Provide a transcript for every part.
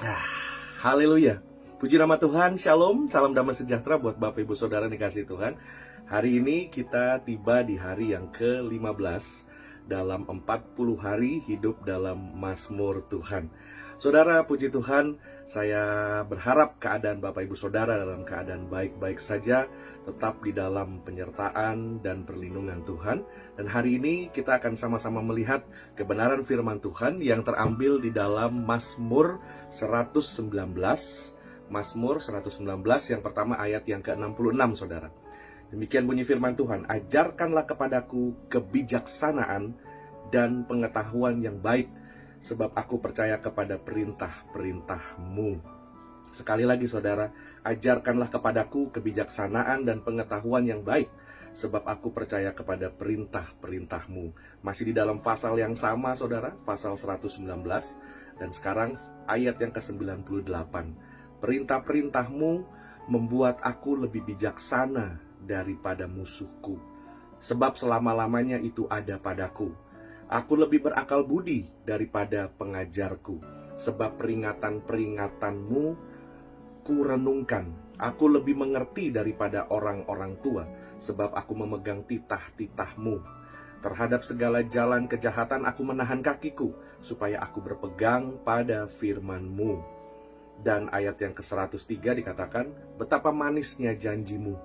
Ah, Haleluya. Puji nama Tuhan, Shalom, salam damai sejahtera buat Bapak Ibu Saudara dikasih Tuhan. Hari ini kita tiba di hari yang ke-15 dalam 40 hari hidup dalam Mazmur Tuhan. Saudara, puji Tuhan, saya berharap keadaan Bapak Ibu Saudara dalam keadaan baik-baik saja, tetap di dalam penyertaan dan perlindungan Tuhan. Dan hari ini kita akan sama-sama melihat kebenaran firman Tuhan yang terambil di dalam Mazmur 119. Mazmur 119 yang pertama ayat yang ke-66, Saudara. Demikian bunyi firman Tuhan, ajarkanlah kepadaku kebijaksanaan dan pengetahuan yang baik, sebab aku percaya kepada perintah-perintah-Mu. Sekali lagi Saudara, ajarkanlah kepadaku kebijaksanaan dan pengetahuan yang baik, sebab aku percaya kepada perintah-perintah-Mu. Masih di dalam pasal yang sama Saudara, pasal 119, dan sekarang ayat yang ke-98. Perintah-perintah-Mu membuat aku lebih bijaksana daripada musuhku, sebab selama-lamanya itu ada padaku. Aku lebih berakal budi daripada pengajarku, sebab peringatan-peringatanmu ku renungkan. Aku lebih mengerti daripada orang-orang tua, sebab aku memegang titah-titahmu. Terhadap segala jalan kejahatan aku menahan kakiku, supaya aku berpegang pada firman-Mu. Dan ayat yang ke-103 dikatakan, betapa manisnya janjimu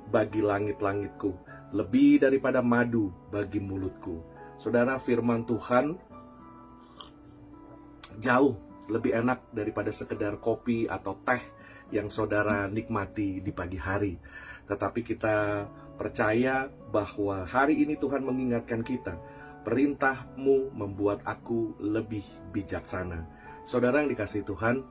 bagi langit-langitku, lebih daripada madu bagi mulutku. Saudara, firman Tuhan jauh lebih enak daripada sekedar kopi atau teh yang saudara nikmati di pagi hari. Tetapi kita percaya bahwa hari ini Tuhan mengingatkan kita, perintah-Mu membuat aku lebih bijaksana. Saudara yang dikasihi Tuhan,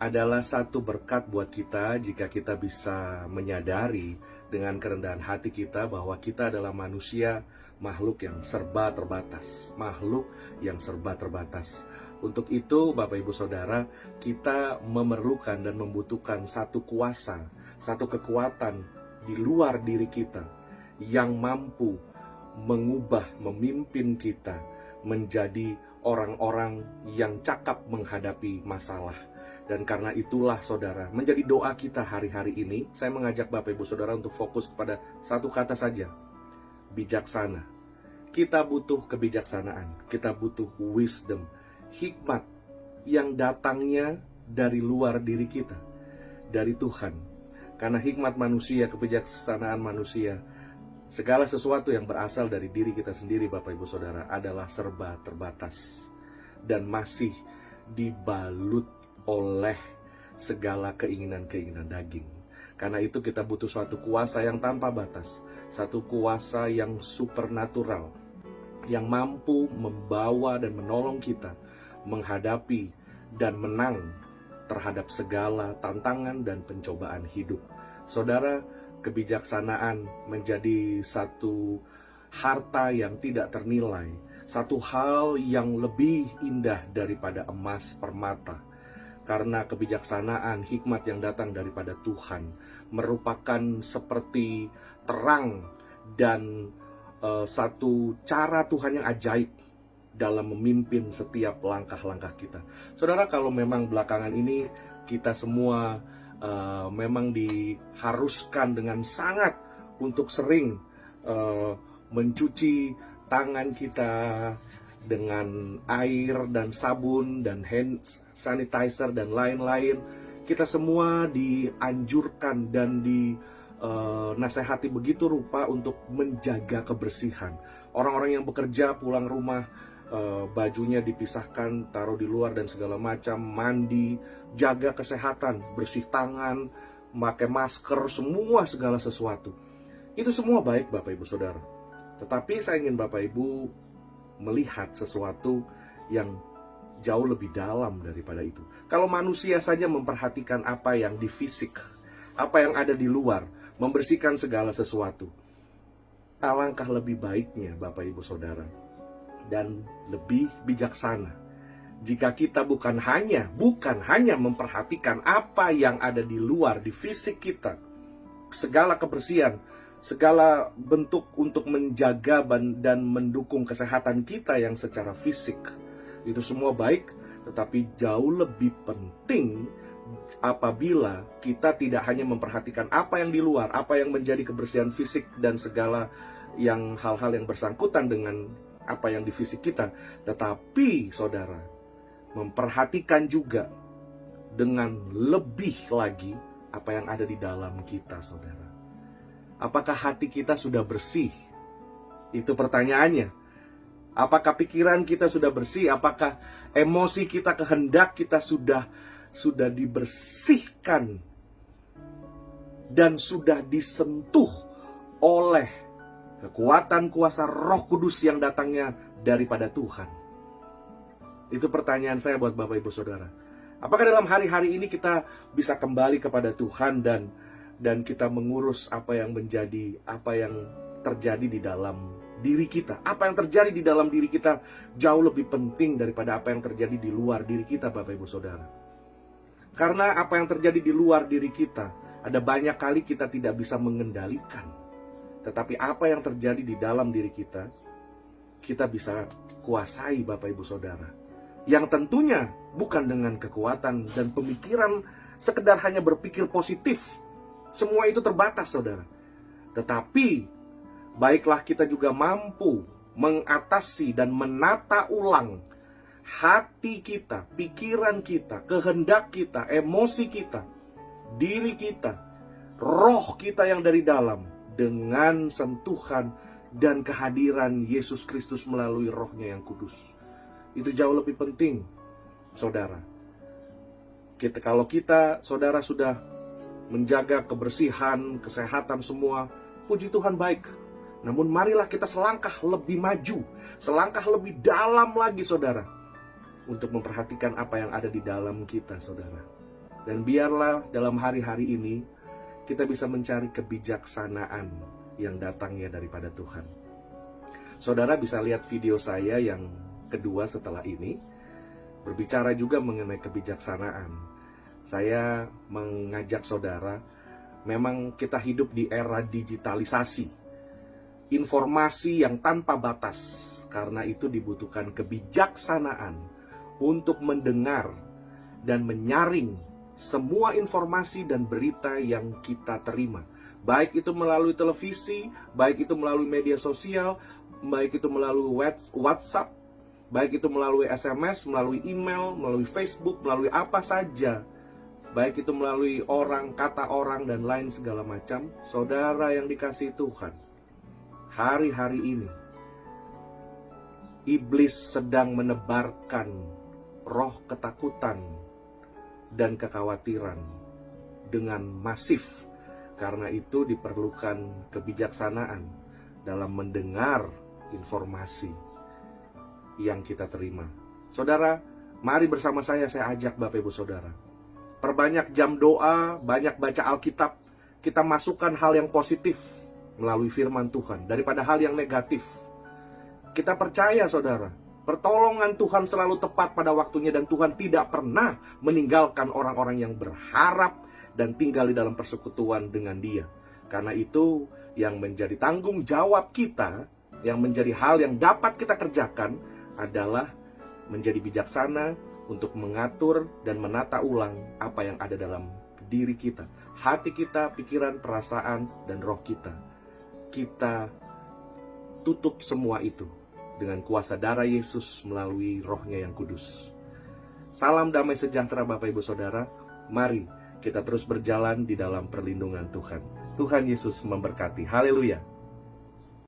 adalah satu berkat buat kita jika kita bisa menyadari dengan kerendahan hati kita bahwa kita adalah manusia, makhluk yang serba terbatas. Makhluk yang serba terbatas. Untuk itu, Bapak Ibu Saudara, kita memerlukan dan membutuhkan satu kuasa, satu kekuatan di luar diri kita yang mampu mengubah, memimpin kita menjadi orang-orang yang cakap menghadapi masalah. Dan karena itulah Saudara, menjadi doa kita hari-hari ini, saya mengajak Bapak Ibu Saudara untuk fokus kepada satu kata saja, bijaksana. Kita butuh kebijaksanaan, kita butuh wisdom, hikmat yang datangnya dari luar diri kita, dari Tuhan. Karena hikmat manusia, kebijaksanaan manusia, segala sesuatu yang berasal dari diri kita sendiri, Bapak Ibu Saudara, adalah serba terbatas dan masih dibalut oleh segala keinginan-keinginan daging. Karena itu kita butuh suatu kuasa yang tanpa batas, satu kuasa yang supernatural, yang mampu membawa dan menolong kita menghadapi dan menang terhadap segala tantangan dan pencobaan hidup. Saudara, kebijaksanaan menjadi satu harta yang tidak ternilai, satu hal yang lebih indah daripada emas permata. Karena kebijaksanaan, hikmat yang datang daripada Tuhan merupakan seperti terang dan satu cara Tuhan yang ajaib dalam memimpin setiap langkah-langkah kita. Saudara, kalau memang belakangan ini kita semua memang diharuskan dengan sangat untuk sering mencuci tangan kita dengan air dan sabun dan hand sanitizer dan lain-lain. Kita semua dianjurkan dan dinasehati begitu rupa untuk menjaga kebersihan. Orang-orang yang bekerja pulang rumah, bajunya dipisahkan, taruh di luar dan segala macam, mandi, jaga kesehatan, bersih tangan, pakai masker, semua segala sesuatu. Itu semua baik Bapak Ibu Saudara. Tetapi saya ingin Bapak Ibu melihat sesuatu yang jauh lebih dalam daripada itu. Kalau manusia saja memperhatikan apa yang di fisik, apa yang ada di luar, membersihkan segala sesuatu, alangkah lebih baiknya Bapak Ibu Saudara dan lebih bijaksana jika kita bukan hanya memperhatikan apa yang ada di luar, di fisik kita, segala kebersihan, segala bentuk untuk menjaga dan mendukung kesehatan kita yang secara fisik, itu semua baik. Tetapi jauh lebih penting apabila kita tidak hanya memperhatikan apa yang di luar, apa yang menjadi kebersihan fisik dan segala yang hal-hal yang bersangkutan dengan apa yang di fisik kita, tetapi saudara, memperhatikan juga dengan lebih lagi apa yang ada di dalam kita, saudara. Apakah hati kita sudah bersih? Itu pertanyaannya. Apakah pikiran kita sudah bersih? Apakah emosi kita, kehendak kita sudah dibersihkan dan sudah disentuh oleh kekuatan kuasa Roh Kudus yang datangnya daripada Tuhan? Itu pertanyaan saya buat Bapak Ibu Saudara. Apakah dalam hari-hari ini kita bisa kembali kepada Tuhan dan kita mengurus apa yang terjadi di dalam diri kita? Apa yang terjadi di dalam diri kita jauh lebih penting daripada apa yang terjadi di luar diri kita, Bapak Ibu Saudara. Karena apa yang terjadi di luar diri kita, ada banyak kali kita tidak bisa mengendalikan. Tetapi apa yang terjadi di dalam diri kita, kita bisa kuasai, Bapak Ibu Saudara. Yang tentunya bukan dengan kekuatan dan pemikiran sekedar hanya berpikir positif. Semua itu terbatas, saudara. Tetapi baiklah kita juga mampu mengatasi dan menata ulang hati kita, pikiran kita, kehendak kita, emosi kita, diri kita, roh kita yang dari dalam, dengan sentuhan dan kehadiran Yesus Kristus melalui Roh-Nya yang kudus. Itu jauh lebih penting, saudara. Kalau kita, saudara, sudah menjaga kebersihan, kesehatan semua, puji Tuhan baik. Namun marilah kita selangkah lebih maju, selangkah lebih dalam lagi, saudara, untuk memperhatikan apa yang ada di dalam kita, saudara. Dan biarlah dalam hari-hari ini kita bisa mencari kebijaksanaan yang datangnya daripada Tuhan. Saudara bisa lihat video saya yang kedua setelah ini, berbicara juga mengenai kebijaksanaan. Saya mengajak saudara, memang kita hidup di era digitalisasi, informasi yang tanpa batas. Karena itu dibutuhkan kebijaksanaan untuk mendengar dan menyaring semua informasi dan berita yang kita terima. Baik itu melalui televisi, baik itu melalui media sosial, baik itu melalui WhatsApp, baik itu melalui SMS, melalui email, melalui Facebook, melalui apa saja. Baik itu melalui orang, kata orang, dan lain segala macam. Saudara yang dikasihi Tuhan, hari-hari ini iblis sedang menebarkan roh ketakutan dan kekhawatiran dengan masif. Karena itu diperlukan kebijaksanaan dalam mendengar informasi yang kita terima. Saudara, mari bersama saya ajak Bapak Ibu Saudara, perbanyak jam doa, banyak baca Alkitab. Kita masukkan hal yang positif melalui firman Tuhan daripada hal yang negatif. Kita percaya, saudara, pertolongan Tuhan selalu tepat pada waktunya, dan Tuhan tidak pernah meninggalkan orang-orang yang berharap dan tinggal di dalam persekutuan dengan Dia. Karena itu yang menjadi tanggung jawab kita, yang menjadi hal yang dapat kita kerjakan adalah menjadi bijaksana untuk mengatur dan menata ulang apa yang ada dalam diri kita, hati kita, pikiran, perasaan, dan roh kita. Kita tutup semua itu dengan kuasa darah Yesus melalui Roh-Nya yang kudus. Salam damai sejahtera Bapak Ibu Saudara. Mari kita terus berjalan di dalam perlindungan Tuhan. Tuhan Yesus memberkati. Haleluya.